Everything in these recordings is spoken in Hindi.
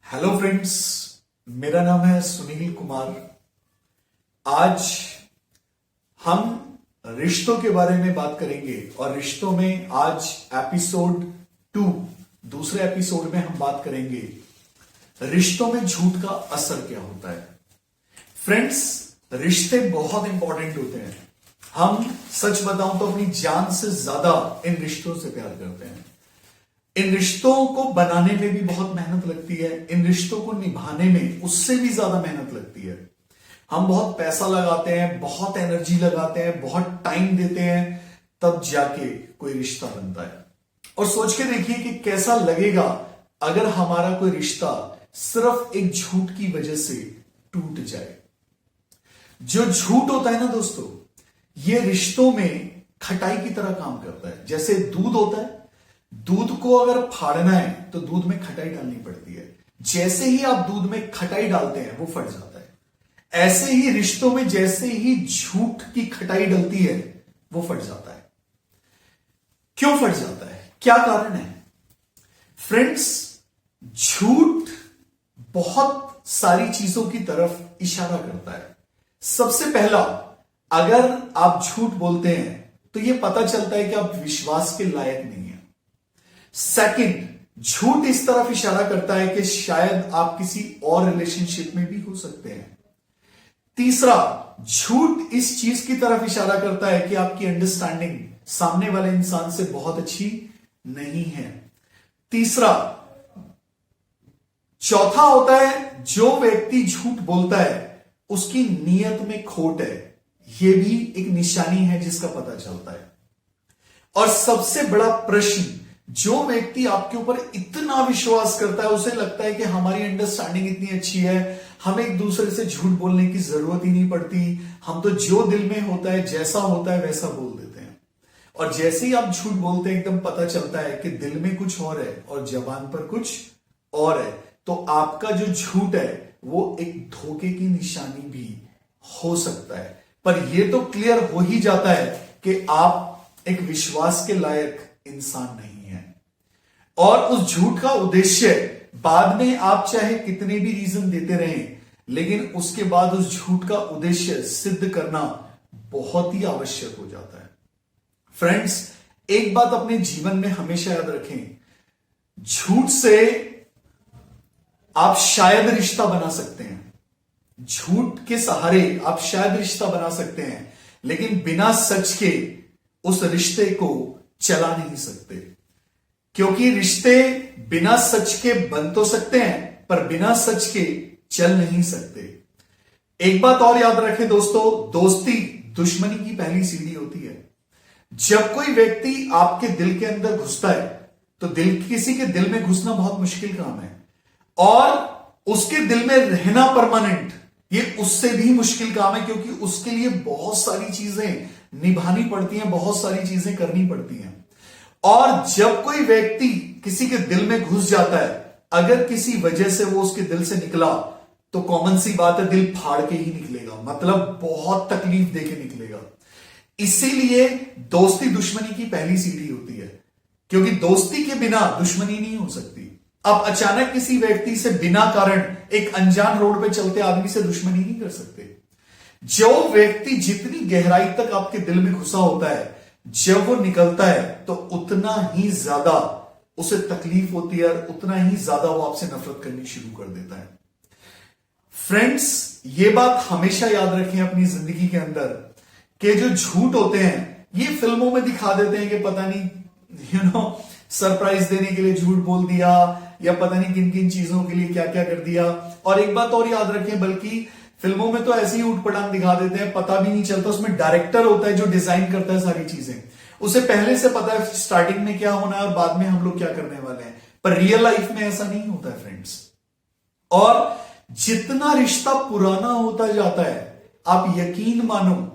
हेलो फ्रेंड्स, मेरा नाम है सुनील कुमार। आज हम रिश्तों के बारे में बात करेंगे और रिश्तों में आज एपिसोड 2 दूसरे एपिसोड में हम बात करेंगे रिश्तों में झूठ का असर क्या होता है। फ्रेंड्स, रिश्ते बहुत इंपॉर्टेंट होते हैं। हम सच बताऊं तो अपनी जान से ज्यादा इन रिश्तों से प्यार करते हैं। इन रिश्तों को बनाने में भी बहुत मेहनत लगती है, इन रिश्तों को निभाने में उससे भी ज्यादा मेहनत लगती है। हम बहुत पैसा लगाते हैं, बहुत एनर्जी लगाते हैं, बहुत टाइम देते हैं, तब जाके कोई रिश्ता बनता है। और सोच के देखिए कि कैसा लगेगा अगर हमारा कोई रिश्ता सिर्फ एक झूठ की वजह से टूट जाए। जो झूठ होता है ना दोस्तों, ये रिश्तों में खटाई की तरह काम करता है। जैसे दूध होता है, दूध को अगर फाड़ना है तो दूध में खटाई डालनी पड़ती है। जैसे ही आप दूध में खटाई डालते हैं वो फट जाता है। ऐसे ही रिश्तों में जैसे ही झूठ की खटाई डलती है वो फट जाता है। क्यों फट जाता है, क्या कारण है? फ्रेंड्स, झूठ बहुत सारी चीजों की तरफ इशारा करता है। सबसे पहला, अगर आप झूठ बोलते हैं तो यह पता चलता है कि आप विश्वास के लायक नहीं है। सेकंड, झूठ इस तरफ इशारा करता है कि शायद आप किसी और रिलेशनशिप में भी हो सकते हैं। तीसरा, झूठ इस चीज की तरफ इशारा करता है कि आपकी अंडरस्टैंडिंग सामने वाले इंसान से बहुत अच्छी नहीं है। तीसरा, चौथा होता है जो व्यक्ति झूठ बोलता है उसकी नीयत में खोट है। यह भी एक निशानी है जिसका पता चलता है। और सबसे बड़ा प्रश्न, जो व्यक्ति आपके ऊपर इतना विश्वास करता है, उसे लगता है कि हमारी अंडरस्टैंडिंग इतनी अच्छी है, हमें एक दूसरे से झूठ बोलने की जरूरत ही नहीं पड़ती, हम तो जो दिल में होता है, जैसा होता है वैसा बोल देते हैं। और जैसे ही आप झूठ बोलते हैं एकदम पता चलता है कि दिल में कुछ और है और जबान पर कुछ और है। तो आपका जो झूठ है वो एक धोखे की निशानी भी हो सकता है। पर यह तो क्लियर हो ही जाता है कि आप एक विश्वास के लायक इंसान नहीं है। और उस झूठ का उद्देश्य बाद में आप चाहे कितने भी रीजन देते रहें, लेकिन उसके बाद उस झूठ का उद्देश्य सिद्ध करना बहुत ही आवश्यक हो जाता है। फ्रेंड्स, एक बात अपने जीवन में हमेशा याद रखें, झूठ से आप शायद रिश्ता बना सकते हैं, झूठ के सहारे आप शायद रिश्ता बना सकते हैं, लेकिन बिना सच के उस रिश्ते को चला नहीं सकते। क्योंकि रिश्ते बिना सच के बन तो सकते हैं पर बिना सच के चल नहीं सकते। एक बात और याद रखें दोस्तों, दोस्ती दुश्मनी की पहली सीढ़ी होती है। जब कोई व्यक्ति आपके दिल के अंदर घुसता है तो किसी के दिल में घुसना बहुत मुश्किल काम है, और उसके दिल में रहना परमानेंट, ये उससे भी मुश्किल काम है, क्योंकि उसके लिए बहुत सारी चीजें निभानी पड़ती हैं, बहुत सारी चीजें करनी पड़ती हैं। और जब कोई व्यक्ति किसी के दिल में घुस जाता है, अगर किसी वजह से वो उसके दिल से निकला तो कॉमन सी बात है, दिल फाड़ के ही निकलेगा, मतलब बहुत तकलीफ देके निकलेगा। इसीलिए दोस्ती दुश्मनी की पहली सीढ़ी होती है, क्योंकि दोस्ती के बिना दुश्मनी नहीं हो सकती। आप अचानक किसी व्यक्ति से बिना कारण एक अनजान रोड पे चलते आदमी से दुश्मनी नहीं कर सकते। जो व्यक्ति जितनी गहराई तक आपके दिल में घुसा होता है, जब वो निकलता है तो उतना ही ज्यादा उसे तकलीफ होती है और उतना ही ज्यादा वो आपसे नफरत करनी शुरू कर देता है। फ्रेंड्स, ये बात हमेशा याद रखें अपनी जिंदगी के अंदर कि जो झूठ होते हैं ये फिल्मों में दिखा देते हैं कि पता नहीं सरप्राइज देने के लिए झूठ बोल दिया, या पता नहीं किन किन चीजों के लिए क्या क्या कर दिया। और एक बात और याद रखें, बल्कि फिल्मों में तो ऐसे ही ऊटपटांग दिखा देते हैं, पता भी नहीं चलता। उसमें डायरेक्टर होता है जो डिजाइन करता है सारी चीजें, उसे पहले से पता है स्टार्टिंग में क्या होना है और बाद में हम लोग क्या करने वाले हैं। पर रियल लाइफ में ऐसा नहीं होता है फ्रेंड्स। और जितना रिश्ता पुराना होता जाता है, आप यकीन मानो,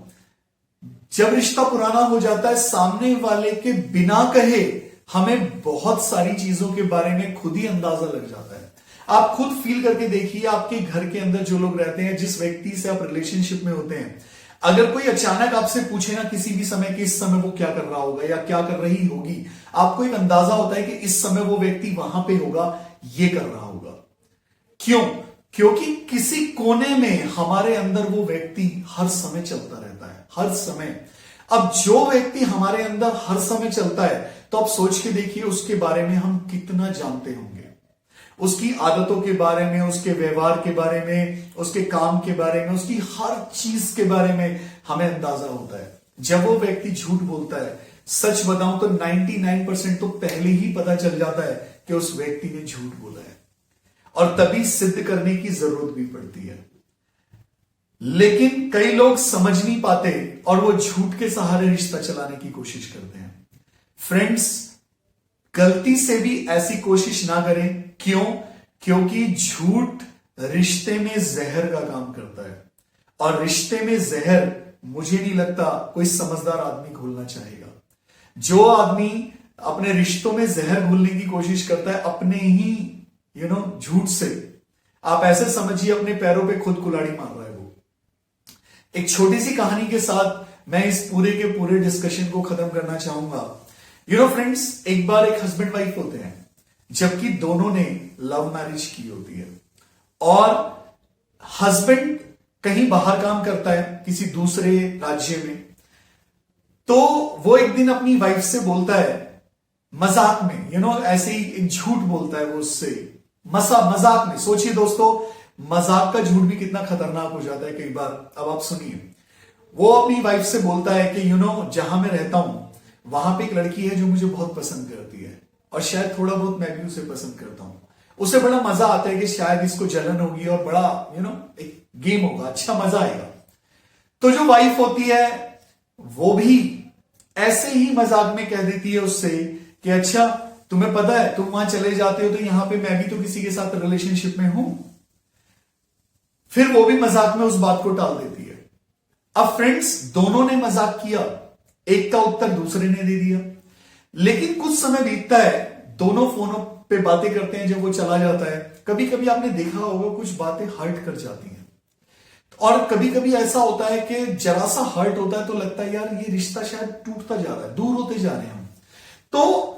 जब रिश्ता पुराना हो जाता है, सामने वाले के बिना कहे हमें बहुत सारी चीजों के बारे में खुद ही अंदाजा लग जाता है। आप खुद फील करके देखिए, आपके घर के अंदर जो लोग रहते हैं, जिस व्यक्ति से आप रिलेशनशिप में होते हैं, अगर कोई अचानक आपसे पूछे ना किसी भी समय कि इस समय वो क्या कर रहा होगा या क्या कर रही होगी, आपको एक अंदाजा होता है कि इस समय वो व्यक्ति वहां पे होगा, ये कर रहा होगा। क्यों? क्योंकि किसी कोने में हमारे अंदर वो व्यक्ति हर समय चलता रहता है, हर समय। अब जो व्यक्ति हमारे अंदर हर समय चलता है, तो आप सोच के देखिए उसके बारे में हम कितना जानते होंगे, उसकी आदतों के बारे में, उसके व्यवहार के बारे में, उसके काम के बारे में, उसकी हर चीज के बारे में हमें अंदाजा होता है। जब वो व्यक्ति झूठ बोलता है, सच बताऊं तो 99% तो पहले ही पता चल जाता है कि उस व्यक्ति ने झूठ बोला है, और तभी सिद्ध करने की जरूरत भी पड़ती है। लेकिन कई लोग समझ नहीं पाते और वो झूठ के सहारे रिश्ता चलाने की कोशिश करते हैं। फ्रेंड्स, गलती से भी ऐसी कोशिश ना करें। क्यों? क्योंकि झूठ रिश्ते में जहर का काम करता है, और रिश्ते में जहर मुझे नहीं लगता कोई समझदार आदमी घोलना चाहेगा। जो आदमी अपने रिश्तों में जहर घोलने की कोशिश करता है अपने ही झूठ से, आप ऐसे समझिए अपने पैरों पे खुद कुल्हाड़ी मार रहा है वो। एक छोटी सी कहानी के साथ मैं इस पूरे के पूरे डिस्कशन को खत्म करना चाहूंगा। फ्रेंड्स, एक बार एक हस्बैंड वाइफ होते हैं, जबकि दोनों ने लव मैरिज की होती है, और हस्बैंड कहीं बाहर काम करता है किसी दूसरे राज्य में। तो वो एक दिन अपनी वाइफ से बोलता है मजाक में, ऐसे ही एक झूठ बोलता है वो उससे, मजाक में। सोचिए दोस्तों, मजाक का झूठ भी कितना खतरनाक हो जाता है कई बार। अब आप सुनिए, वो अपनी वाइफ से बोलता है कि जहां मैं रहता हूं वहां पे एक लड़की है जो मुझे बहुत पसंद करती है, और शायद थोड़ा बहुत मैं भी उसे पसंद करता हूं। उसे बड़ा मजा आता है कि शायद इसको जलन होगी और बड़ा एक गेम होगा, अच्छा मजा आएगा। तो जो वाइफ होती है वो भी ऐसे ही मजाक में कह देती है उससे कि अच्छा तुम्हें पता है तुम वहां चले जाते हो तो यहां पे मैं भी तो किसी के साथ रिलेशनशिप में हूं। फिर वो भी मजाक में उस बात को टाल देती है। अब फ्रेंड्स, दोनों ने मजाक किया, एक का उत्तर दूसरे ने दे दिया। लेकिन कुछ समय बीतता है, दोनों फोनों पे बातें करते हैं। जब वो चला जाता है, कभी कभी आपने देखा होगा कुछ बातें हर्ट कर जाती हैं, और कभी कभी ऐसा होता है कि जरा सा हर्ट होता है तो लगता है यार ये रिश्ता शायद टूटता जा रहा है, दूर होते जा रहे हैं हम। तो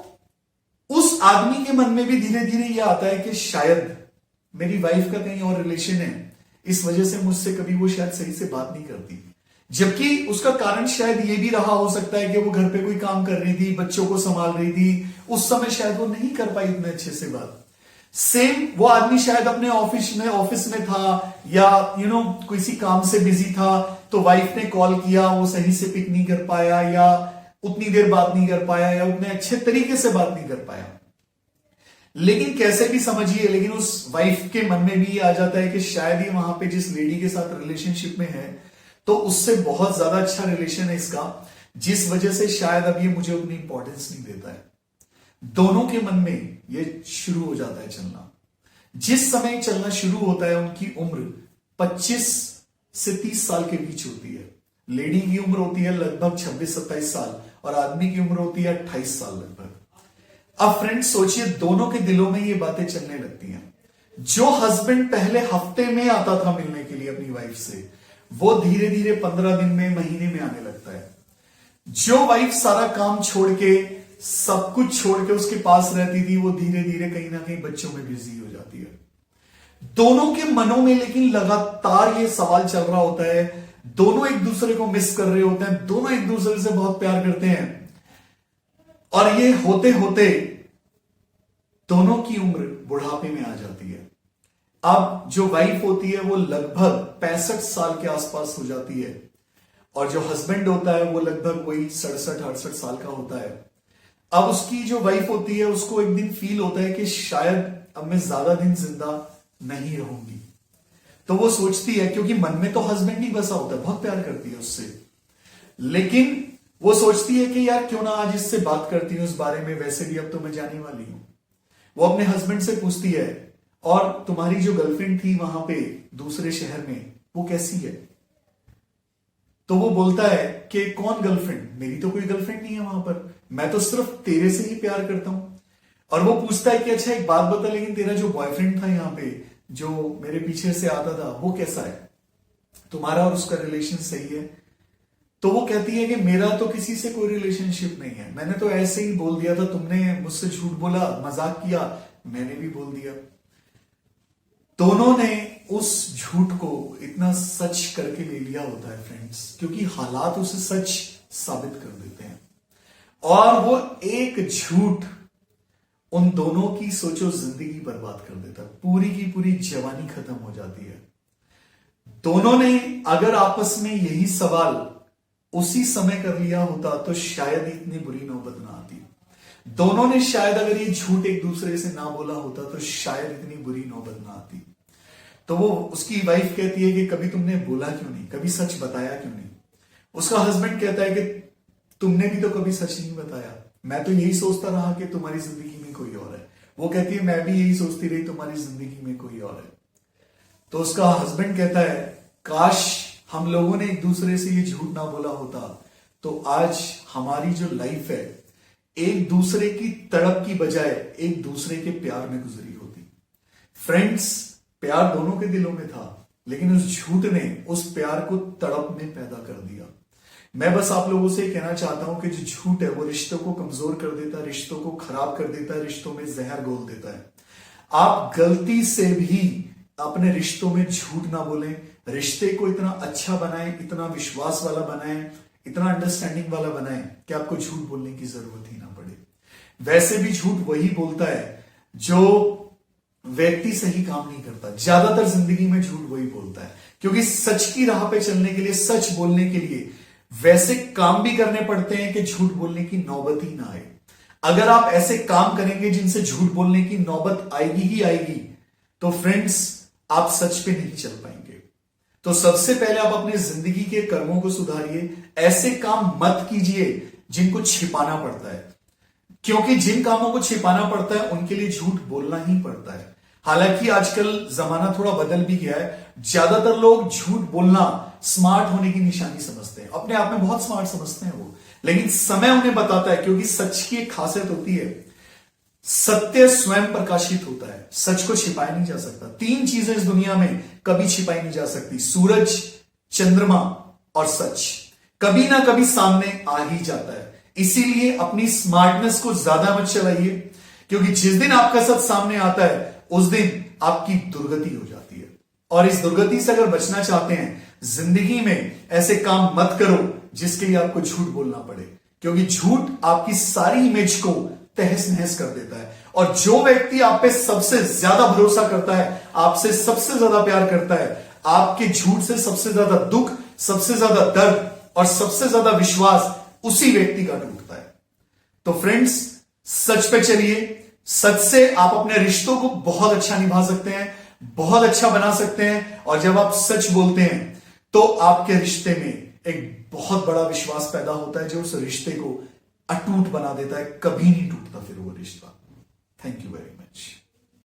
उस आदमी के मन में भी धीरे धीरे यह आता है कि शायद मेरी वाइफ का कहीं और रिलेशन है, इस वजह से मुझसे कभी वो शायद सही से बात नहीं करती। जबकि उसका कारण शायद ये भी रहा हो सकता है कि वो घर पे कोई काम कर रही थी, बच्चों को संभाल रही थी, उस समय शायद वो नहीं कर पाई इतने अच्छे से बात। सेम वो आदमी शायद अपने ऑफिस में था, या किसी काम से बिजी था, तो वाइफ ने कॉल किया, वो सही से पिक नहीं कर पाया, या उतनी देर बात नहीं कर पाया, या उतने अच्छे तरीके से बात नहीं कर पाया। लेकिन कैसे भी समझिए, लेकिन उस वाइफ के मन में भी आ जाता है कि शायद ये वहां पे जिस लेडी के साथ रिलेशनशिप में है तो उससे बहुत ज्यादा अच्छा रिलेशन है इसका, जिस वजह से शायद अब ये मुझे उतनी इंपॉर्टेंस नहीं देता है। दोनों के मन में ये शुरू हो जाता है चलना। जिस समय चलना शुरू होता है उनकी उम्र 25 से 30 साल के बीच होती है। लेडी की उम्र होती है लगभग 26-27 साल, और आदमी की उम्र होती है 28 साल लगभग। अब फ्रेंड्स सोचिए, दोनों के दिलों में ये बातें चलने लगती हैं। जो हस्बैंड पहले हफ्ते में आता था मिलने के लिए अपनी वाइफ से, वो धीरे धीरे 15 दिन में, महीने में आने लगता है। जो वाइफ सारा काम छोड़ के, सब कुछ छोड़ के उसके पास रहती थी, वो धीरे धीरे कहीं ना कहीं बच्चों में बिजी हो जाती है। दोनों के मनों में लेकिन लगातार ये सवाल चल रहा होता है, दोनों एक दूसरे को मिस कर रहे होते हैं, दोनों एक दूसरे से बहुत प्यार करते हैं, और ये होते होते दोनों की उम्र बुढ़ापे में आ जाती है। अब जो वाइफ होती है वो लगभग 65 साल के आसपास हो जाती है, और जो हस्बैंड होता है वो लगभग वही 67-68 साल का होता है। अब उसकी जो वाइफ होती है उसको एक दिन फील होता है कि शायद अब मैं ज्यादा दिन जिंदा नहीं रहूंगी। तो वो सोचती है, क्योंकि मन में तो हस्बैंड ही बसा होता है, बहुत प्यार करती है उससे, लेकिन वो सोचती है कि यार क्यों ना आज इससे बात करती हूं इस बारे में, वैसे भी अब तो मैं जाने वाली हूं। वो अपने हस्बैंड से पूछती है, और तुम्हारी जो गर्लफ्रेंड थी वहां पे दूसरे शहर में, वो कैसी है? तो वो बोलता है कि कौन गर्लफ्रेंड? मेरी तो कोई गर्लफ्रेंड नहीं है वहां पर, मैं तो सिर्फ तेरे से ही प्यार करता हूं। और वो पूछता है कि अच्छा एक बात बता, लेकिन तेरा जो बॉयफ्रेंड था यहाँ पे, जो मेरे पीछे से आता था, वो कैसा है? तुम्हारा और उसका रिलेशन सही है? तो वो कहती है कि मेरा तो किसी से कोई रिलेशनशिप नहीं है, मैंने तो ऐसे ही बोल दिया था, तुमने मुझसे झूठ बोला, मजाक किया, मैंने भी बोल दिया। दोनों ने उस झूठ को इतना सच करके ले लिया होता है फ्रेंड्स, क्योंकि हालात उसे सच साबित कर देते हैं। और वो एक झूठ उन दोनों की सोचो जिंदगी बर्बाद कर देता है, पूरी की पूरी जवानी खत्म हो जाती है। दोनों ने अगर आपस में यही सवाल उसी समय कर लिया होता तो शायद इतनी बुरी नौबत ना आती। दोनों ने शायद अगर ये झूठ एक दूसरे से ना बोला होता तो शायद इतनी बुरी नौबत ना आती। तो वो उसकी वाइफ कहती है कि कभी तुमने बोला क्यों नहीं, कभी सच बताया क्यों नहीं। उसका हस्बैंड कहता है कि तुमने भी तो कभी सच नहीं बताया, मैं तो यही सोचता रहा कि तुम्हारी जिंदगी में कोई और है। वो कहती है मैं भी यही सोचती रही तुम्हारी जिंदगी में कोई और है। तो उसका हस्बैंड कहता है काश हम लोगों ने एक दूसरे से ये झूठ ना बोला होता तो आज हमारी जो लाइफ है एक दूसरे की तड़प की बजाय एक दूसरे के प्यार में गुजरी होती। फ्रेंड्स, प्यार दोनों के दिलों में था, लेकिन उस झूठ ने उस प्यार को तड़प में पैदा कर दिया। मैं बस आप लोगों से कहना चाहता हूं कि जो झूठ है वो रिश्तों को कमजोर कर देता है, रिश्तों को खराब कर देता है, रिश्तों में जहर घोल देता है। आप गलती से भी अपने रिश्तों में झूठ ना बोलें, रिश्ते को इतना अच्छा बनाएं, इतना विश्वास वाला बनाएं, इतना अंडरस्टैंडिंग वाला बनाएं कि आपको झूठ बोलने की जरूरत ही ना पड़े। वैसे भी झूठ वही बोलता है जो व्यक्ति सही काम नहीं करता। ज्यादातर जिंदगी में झूठ वही बोलता है, क्योंकि सच की राह पे चलने के लिए, सच बोलने के लिए वैसे काम भी करने पड़ते हैं कि झूठ बोलने की नौबत ही ना आए। अगर आप ऐसे काम करेंगे जिनसे झूठ बोलने की नौबत आएगी ही आएगी, तो फ्रेंड्स आप सच पे नहीं चल पाएंगे। तो सबसे पहले आप अपनी जिंदगी के कर्मों को सुधारिए। ऐसे काम मत कीजिए जिनको छिपाना पड़ता है, क्योंकि जिन कामों को छिपाना पड़ता है उनके लिए झूठ बोलना ही पड़ता है। हालांकि आजकल जमाना थोड़ा बदल भी गया है। ज्यादातर लोग झूठ बोलना स्मार्ट होने की निशानी समझते हैं, अपने आप में बहुत स्मार्ट समझते हैं वो, लेकिन समय उन्हें बताता है, क्योंकि सच की एक खासियत होती है, सत्य स्वयं प्रकाशित होता है, सच को छिपाया नहीं जा सकता। 3 चीजें इस दुनिया में कभी छिपाई नहीं जा सकती, सूरज, चंद्रमा और सच। कभी ना कभी सामने आ ही जाता है। इसीलिए अपनी स्मार्टनेस को ज्यादा मत चलाइए, क्योंकि जिस दिन आपका सच सामने आता है उस दिन आपकी दुर्गति हो जाती है। और इस दुर्गति से अगर बचना चाहते हैं, जिंदगी में ऐसे काम मत करो जिसके लिए आपको झूठ बोलना पड़े, क्योंकि झूठ आपकी सारी इमेज को तहस नहस कर देता है। और जो व्यक्ति आप पे सबसे ज्यादा भरोसा करता है, आपसे सबसे ज्यादा प्यार करता है, आपके झूठ से सबसे ज्यादा दुख, सबसे ज्यादा दर्द और सबसे ज्यादा विश्वास उसी व्यक्ति का टूटता है। तो फ्रेंड्स, सच पे चलिए। सच से आप अपने रिश्तों को बहुत अच्छा निभा सकते हैं, बहुत अच्छा बना सकते हैं। और जब आप सच बोलते हैं तो आपके रिश्ते में एक बहुत बड़ा विश्वास पैदा होता है, जो उस रिश्ते को अटूट बना देता है। कभी नहीं टूटता फिर वो रिश्ता। Thank you very much.